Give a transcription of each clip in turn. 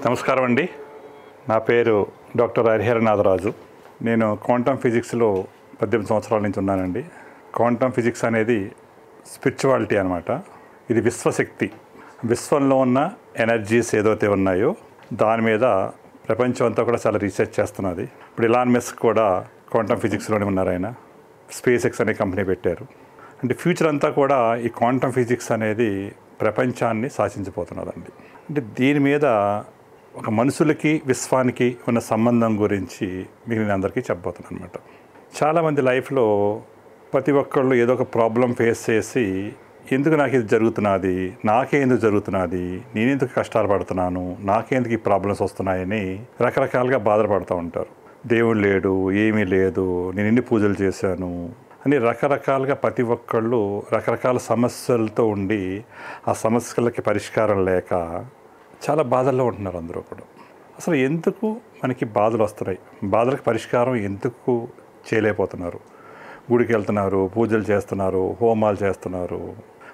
నమస్కారం అండి. నా పేరు డాక్టర్ హరిహర నాగరాజు. నేను క్వాంటమ్ ఫిజిక్స్లో 18 సంవత్సరాల నుంచి ఉన్నానండి. క్వాంటమ్ ఫిజిక్స్ అనేది స్పిరిచువాలిటీ అనమాట. ఇది విశ్వశక్తి, విశ్వంలో ఉన్న ఎనర్జీస్ ఏదైతే ఉన్నాయో దాని మీద ప్రపంచం అంతా కూడా చాలా రీసెర్చ్ చేస్తున్నది. ఇప్పుడు ఇలాన్ మస్క్ కూడా క్వాంటమ్ ఫిజిక్స్లోనే ఉన్నారు. ఆయన స్పేస్ ఎక్స్ అనే కంపెనీ పెట్టారు. అంటే ఫ్యూచర్ అంతా కూడా ఈ క్వాంటమ్ ఫిజిక్స్ అనేది ప్రపంచాన్ని శాసించబోతున్నదండి. అంటే దీని మీద ఒక మనుషులకి విశ్వానికి ఉన్న సంబంధం గురించి మీకు నేను అందరికీ చెప్పబోతున్నాను అనమాట. చాలామంది లైఫ్లో ప్రతి ఒక్కళ్ళు ఏదో ఒక ప్రాబ్లం ఫేస్ చేసి ఎందుకు నాకు ఇది జరుగుతున్నది, నాకే ఎందుకు జరుగుతున్నది, నేనెందుకు కష్టాలు పడుతున్నాను, నాకెందుకు ఈ ప్రాబ్లమ్స్ వస్తున్నాయని రకరకాలుగా బాధపడుతూ ఉంటారు. దేవుడు లేడు, ఏమీ లేదు, నేను ఎన్ని పూజలు చేశాను అని రకరకాలుగా ప్రతి ఒక్కళ్ళు రకరకాల సమస్యలతో ఉండి ఆ సమస్యలకి పరిష్కారం లేక చాలా బాధల్లో ఉంటున్నారు అందరూ కూడా. అసలు ఎందుకు మనకి బాధలు వస్తున్నాయి, బాధలకు పరిష్కారం ఎందుకు చేయలేకపోతున్నారు? గుడికి వెళ్తున్నారు, పూజలు చేస్తున్నారు, హోమాలు చేస్తున్నారు,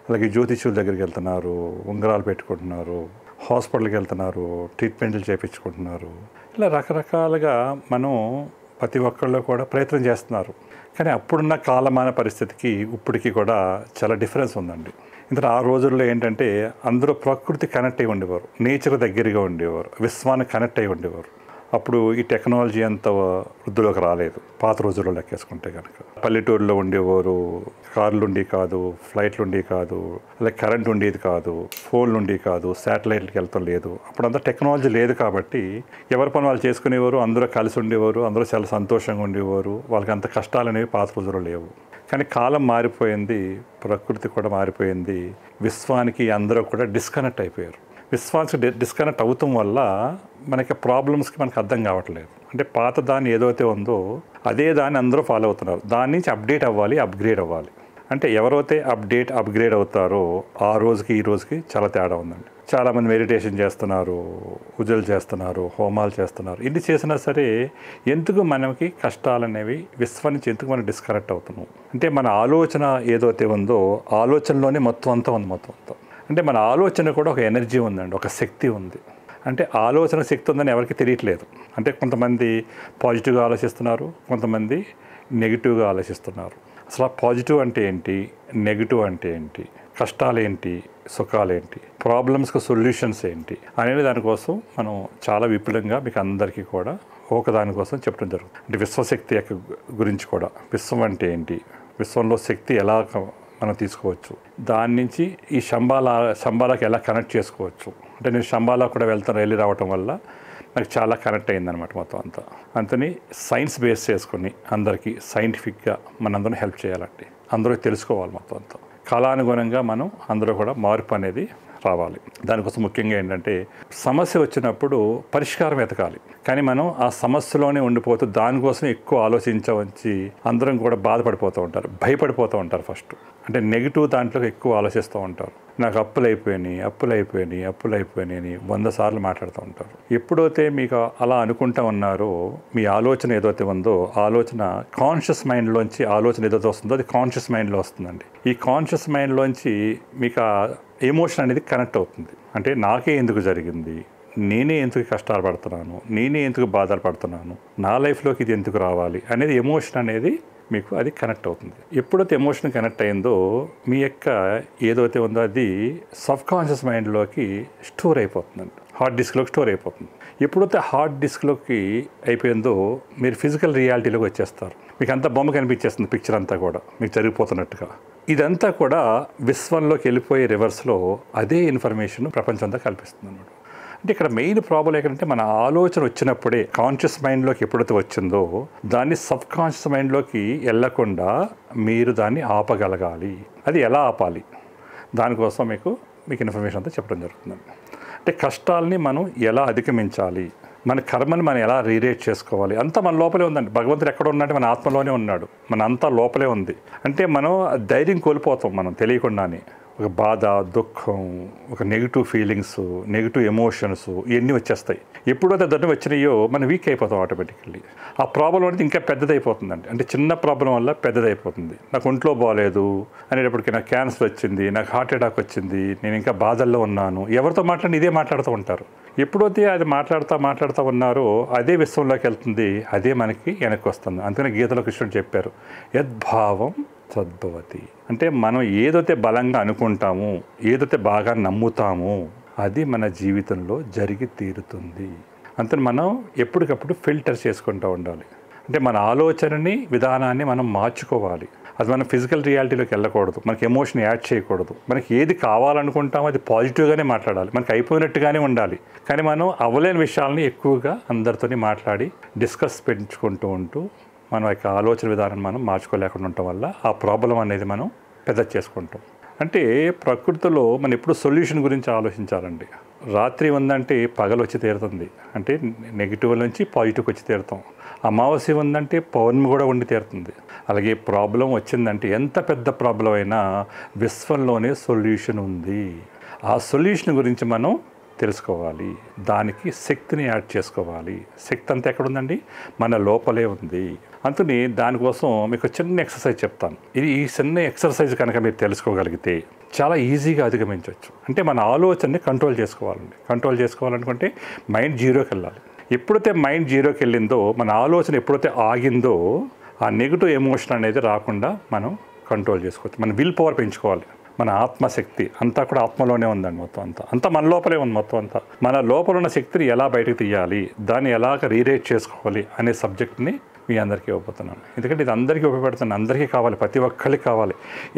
అలాగే జ్యోతిష్యుల దగ్గరికి వెళ్తున్నారు, ఉంగరాలు పెట్టుకుంటున్నారు, హాస్పిటల్కి వెళ్తున్నారు, ట్రీట్మెంట్లు చేయించుకుంటున్నారు. ఇలా రకరకాలుగా మనం ప్రతి ఒక్కళ్ళు కూడా ప్రయత్నం చేస్తున్నారు. కానీ అప్పుడున్న కాలమాన పరిస్థితికి ఇప్పటికీ కూడా చాలా డిఫరెన్స్ ఉందండి. ఇందులో ఆ రోజుల్లో ఏంటంటే అందరూ ప్రకృతి కనెక్ట్ అయ్యి ఉండేవారు, నేచర్ దగ్గరగా ఉండేవారు, విశ్వానికి కనెక్ట్ అయ్యి ఉండేవారు. అప్పుడు ఈ టెక్నాలజీ అంత వృద్ధిలోకి రాలేదు. పాత రోజుల్లో లెక్కేసుకుంటే కనుక పల్లెటూరులో ఉండేవారు, కార్లు ఉండి కాదు, ఫ్లైట్లు ఉండి కాదు, అలాగే కరెంట్ ఉండేది కాదు, ఫోన్లు ఉండి కాదు, శాటిలైట్కి వెళ్తాం లేదు. అప్పుడంతా టెక్నాలజీ లేదు కాబట్టి ఎవరి పని వాళ్ళు చేసుకునేవారు, అందరూ కలిసి ఉండేవారు, అందరూ చాలా సంతోషంగా ఉండేవారు. వాళ్ళకి అంత కష్టాలు అనేవి పాత రోజుల్లో లేవు. కానీ కాలం మారిపోయింది, ప్రకృతి కూడా మారిపోయింది, విశ్వానికి అందరూ కూడా డిస్కనెక్ట్ అయిపోయారు. విశ్వానికి డిస్కనెక్ట్ అవుతాం వల్ల మనకి ప్రాబ్లమ్స్కి మనకు అర్థం కావట్లేదు. అంటే పాత దాన్ని ఏదైతే ఉందో అదే దాన్ని అందరూ ఫాలో అవుతున్నారు. దాని నుంచి అప్డేట్ అవ్వాలి, అప్గ్రేడ్ అవ్వాలి. అంటే ఎవరైతే అప్గ్రేడ్ అవుతారో ఆ రోజుకి ఈ రోజుకి చాలా తేడా ఉందండి. చాలామంది మెడిటేషన్ చేస్తున్నారు, పూజలు చేస్తున్నారు, హోమాలు చేస్తున్నారు. ఇన్ని చేసినా సరే ఎందుకు మనకి కష్టాలు అనేవి విశ్వం నుంచి ఎందుకు మనం డిస్కనెక్ట్ అవుతున్నాం? అంటే మన ఆలోచన ఏదైతే ఉందో ఆలోచనలోనే మొత్తం అంతా ఉంది. మొత్తం అంతా అంటే మన ఆలోచన కూడా ఒక ఎనర్జీ ఉందండి, ఒక శక్తి ఉంది. అంటే ఆలోచన శక్తి ఉందని ఎవరికి తెలియట్లేదు. అంటే కొంతమంది పాజిటివ్గా ఆలోచిస్తున్నారు, కొంతమంది నెగిటివ్గా ఆలోచిస్తున్నారు. అసలు పాజిటివ్ అంటే ఏంటి, నెగిటివ్ అంటే ఏంటి, కష్టాలు ఏంటి, సుఖాలు ఏంటి, ప్రాబ్లమ్స్కి సొల్యూషన్స్ ఏంటి అనేది దానికోసం మనం చాలా విపులంగా మీకు అందరికీ కూడా దానికోసం చెప్పడం జరుగుతుంది. అంటే విశ్వశక్తి యొక్క గురించి కూడా, విశ్వం అంటే ఏంటి, విశ్వంలో శక్తి ఎలా మనం తీసుకోవచ్చు, దాని నుంచి ఈ శంబాలాకి ఎలా కనెక్ట్ చేసుకోవచ్చు. అంటే నేను శంబాలా కూడా వెళ్ళి రావటం వల్ల నాకు చాలా కనెక్ట్ అయిందనమాట మొత్తం అంతా. అందుకని సైన్స్ బేస్ చేసుకొని అందరికీ సైంటిఫిక్గా మనందరం హెల్ప్ చేయాలండి. అందరూ తెలుసుకోవాలి మొత్తం అంతా. కాలానుగుణంగా మనం అందరూ కూడా మార్పు అనేది రావాలి. దానికోసం ముఖ్యంగా ఏంటంటే సమస్య వచ్చినప్పుడు పరిష్కారం వెతకాలి. కానీ మనం ఆ సమస్యలోనే ఉండిపోతూ దానికోసం ఎక్కువ ఆలోచించవచ్చి అందరం కూడా బాధపడిపోతూ ఉంటారు, భయపడిపోతూ ఉంటారు. ఫస్ట్ అంటే నెగిటివ్ దాంట్లో ఎక్కువ ఆలోచిస్తూ ఉంటారు. నాకు అప్పులు అయిపోయినాయి అని 100 సార్లు మాట్లాడుతూ ఉంటారు. ఎప్పుడైతే మీకు అలా అనుకుంటా ఉన్నారో మీ ఆలోచన ఏదైతే ఉందో ఆలోచన కాన్షియస్ మైండ్లోంచి ఆలోచన ఏదైతే వస్తుందో అది కాన్షియస్ మైండ్లో వస్తుందండి. ఈ కాన్షియస్ మైండ్లోంచి మీకు ఆ ఎమోషన్ అనేది కనెక్ట్ అవుతుంది. అంటే నాకే ఎందుకు జరిగింది, నేనే ఎందుకు కష్టాలు పడుతున్నాను, నేనే ఎందుకు బాధలు పడుతున్నాను, నా లైఫ్లోకి ఇది ఎందుకు రావాలి అనేది ఎమోషన్ అనేది మీకు అది కనెక్ట్ అవుతుంది. ఎప్పుడైతే ఎమోషన్ కనెక్ట్ అయిందో మీ యొక్క ఏదైతే ఉందో అది సబ్ కాన్షియస్ మైండ్లోకి స్టోర్ అయిపోతుందండి, హార్డ్ డిస్క్లోకి స్టోర్ అయిపోతుంది. ఎప్పుడైతే హార్డ్ డిస్క్లోకి అయిపోయిందో మీరు ఫిజికల్ రియాలిటీలోకి వచ్చేస్తారు. మీకు అంతా బొమ్మ కనిపించేస్తుంది, పిక్చర్ అంతా కూడా మీకు జరిగిపోతున్నట్టుగా. ఇదంతా కూడా విశ్వంలోకి వెళ్ళిపోయే రివర్స్లో అదే ఇన్ఫర్మేషన్ ప్రపంచం అంతా కల్పిస్తుంది అన్నమాట. అంటే ఇక్కడ మెయిన్ ప్రాబ్లం ఏంటంటే మన ఆలోచన వచ్చినప్పుడే కాన్షియస్ మైండ్లోకి ఎప్పుడైతే వచ్చిందో దాన్ని సబ్ కాన్షియస్ మైండ్లోకి వెళ్ళకుండా మీరు దాన్ని ఆపగలగాలి. అది ఎలా ఆపాలి దానికోసం మీకు ఇన్ఫర్మేషన్ అంతా చెప్పడం జరుగుతుందండి. అంటే కష్టాలని మనం ఎలా అధిగమించాలి, మన కర్మని మనం ఎలా రీరేట్ చేసుకోవాలి అంతా మన లోపలే ఉందండి. భగవంతుడు ఎక్కడ ఉన్నాడు, మన ఆత్మలోనే ఉన్నాడు, మన అంతా లోపలే ఉంది. అంటే మనం ధైర్యం కోల్పోతాం మనం తెలియకుండానే. ఒక బాధ, దుఃఖం, ఒక నెగిటివ్ ఫీలింగ్స్, నెగిటివ్ ఎమోషన్స్ ఇవన్నీ వచ్చేస్తాయి. ఎప్పుడైతే దాన్ని వచ్చినాయో మనం వీక్ అయిపోతాం ఆటోమేటికల్లీ. ఆ ప్రాబ్లం అనేది ఇంకా పెద్దదైపోతుందండి. అంటే చిన్న ప్రాబ్లం వల్ల పెద్దదైపోతుంది. నాకు ఒంట్లో బాగాలేదు అనేటప్పటికి నాకు క్యాన్సర్ వచ్చింది, నాకు హార్ట్ అటాక్ వచ్చింది, నేను ఇంకా బాధల్లో ఉన్నాను, ఎవరితో మాట్లాడి ఇదే మాట్లాడుతూ ఉంటారు. ఎప్పుడైతే అది మాట్లాడుతూ ఉన్నారో అదే విశ్వంలోకి వెళ్తుంది, అదే మనకి వెనక్కి వస్తుంది. అందుకని గీతలో కృష్ణుడు చెప్పారు, యద్భావం తద్భవతి. అంటే మనం ఏదైతే బలంగా అనుకుంటామో, ఏదైతే బాగా నమ్ముతామో అది మన జీవితంలో జరిగి తీరుతుంది. అంతే మనం ఎప్పటికప్పుడు ఫిల్టర్ చేసుకుంటూ ఉండాలి. అంటే మన ఆలోచనని, విధానాన్ని మనం మార్చుకోవాలి. అది మన ఫిజికల్ రియాలిటీలోకి వెళ్ళకూడదు, మనకి ఎమోషన్ యాడ్ చేయకూడదు. మనకి ఏది కావాలనుకుంటామో అది పాజిటివ్గానే మాట్లాడాలి, మనకి అయిపోయినట్టుగానే ఉండాలి. కానీ మనం అవ్వలేని విషయాలని ఎక్కువగా అందరితోని మాట్లాడి డిస్కస్ పెంచుకుంటూ ఉంటూ మన యొక్క ఆలోచన విధానం మనం మార్చుకోలేకుండా ఉండటం వల్ల ఆ ప్రాబ్లం అనేది మనం పెద్ద చేసుకుంటాం. అంటే ప్రకృతిలో మనం ఎప్పుడు సొల్యూషన్ గురించి ఆలోచించాలండి. రాత్రి ఉందంటే పగలు వచ్చి తీరుతుంది, అంటే నెగిటివ్ నుంచి పాజిటివ్కి వచ్చి తీరుతాం. అమావాస్య ఉందంటే పౌర్ణమి కూడా ఉండి తీరుతుంది. అలాగే ప్రాబ్లం వచ్చిందంటే ఎంత పెద్ద ప్రాబ్లం అయినా విశ్వంలోనే సొల్యూషన్ ఉంది. ఆ సొల్యూషన్ గురించి మనం తెలుసుకోవాలి, దానికి శక్తిని యాడ్ చేసుకోవాలి. శక్తి అంతా ఎక్కడుందండి? మన లోపలే ఉంది. అందుకని దానికోసం మీకు చిన్న ఎక్సర్సైజ్ చెప్తాను. ఈ చిన్న ఎక్సర్సైజ్ కనుక మీరు తెలుసుకోగలిగితే చాలా ఈజీగా అధిగమించవచ్చు. అంటే మన ఆలోచనని కంట్రోల్ చేసుకోవాలండి. కంట్రోల్ చేసుకోవాలనుకుంటే మైండ్ జీరోకి వెళ్ళాలి. ఎప్పుడైతే మైండ్ జీరోకి వెళ్ళిందో, మన ఆలోచన ఎప్పుడైతే ఆగిందో, ఆ నెగిటివ్ ఎమోషన్ అనేది రాకుండా మనం కంట్రోల్ చేసుకోవచ్చు. మన విల్ పవర్ పెంచుకోవాలి. మన ఆత్మశక్తి అంతా కూడా ఆత్మలోనే ఉందండి. మొత్తం మన లోపలే ఉంది. అంతా మన లోపల ఉన్న శక్తిని ఎలా బయటకు తీయాలి, దాన్ని ఎలాగ రీరేట్ చేసుకోవాలి అనే సబ్జెక్ట్ని మీ అందరికీ ఇవ్వబోతున్నాను. ఎందుకంటే ఇది అందరికీ ఉపయోగపడుతుంది, అందరికీ కావాలి, ప్రతి ఒక్కరికి కావాలి.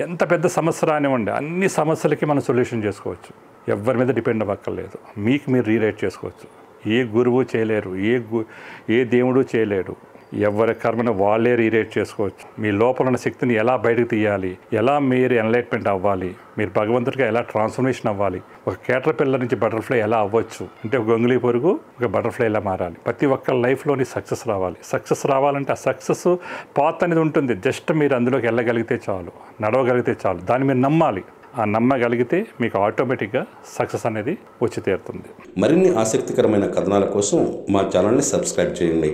ఎంత పెద్ద సమస్య రానివ్వండి, అన్ని సమస్యలకి మనం సొల్యూషన్ చేసుకోవచ్చు. ఎవరి మీద డిపెండ్ అవ్వక్కర్లేదు, మీకు మీరు రీరేట్ చేసుకోవచ్చు. ఏ గురువు చేయలేరు, ఏ దేవుడు చేయలేడు. ఎవరి కర్మను వాళ్ళే రీరేట్ చేసుకోవచ్చు. మీ లోపల ఉన్న శక్తిని ఎలా బయటకు తీయాలి, ఎలా మీరు ఎన్లైట్మెంట్ అవ్వాలి, మీరు భగవంతుడిగా ఎలా ట్రాన్స్ఫర్మేషన్ అవ్వాలి, ఒక కేటర్ పిల్లల నుంచి బటర్ఫ్లై ఎలా అవ్వచ్చు, అంటే ఒక గొంగుళి పురుగు ఒక బటర్ఫ్లై ఎలా మారాలి. ప్రతి ఒక్క లైఫ్లోని సక్సెస్ రావాలి. సక్సెస్ రావాలంటే ఆ సక్సెస్ పాత్ అనేది ఉంటుంది. జస్ట్ మీరు అందులోకి వెళ్ళగలిగితే చాలు, నడవగలిగితే చాలు, దాన్ని మీరు నమ్మాలి. ఆ నమ్మగలిగితే మీకు ఆటోమేటిక్గా సక్సెస్ అనేది వచ్చి తీరుతుంది. మరిన్ని ఆసక్తికరమైన కథనాల కోసం మా ఛానల్ని సబ్స్క్రైబ్ చేయండి.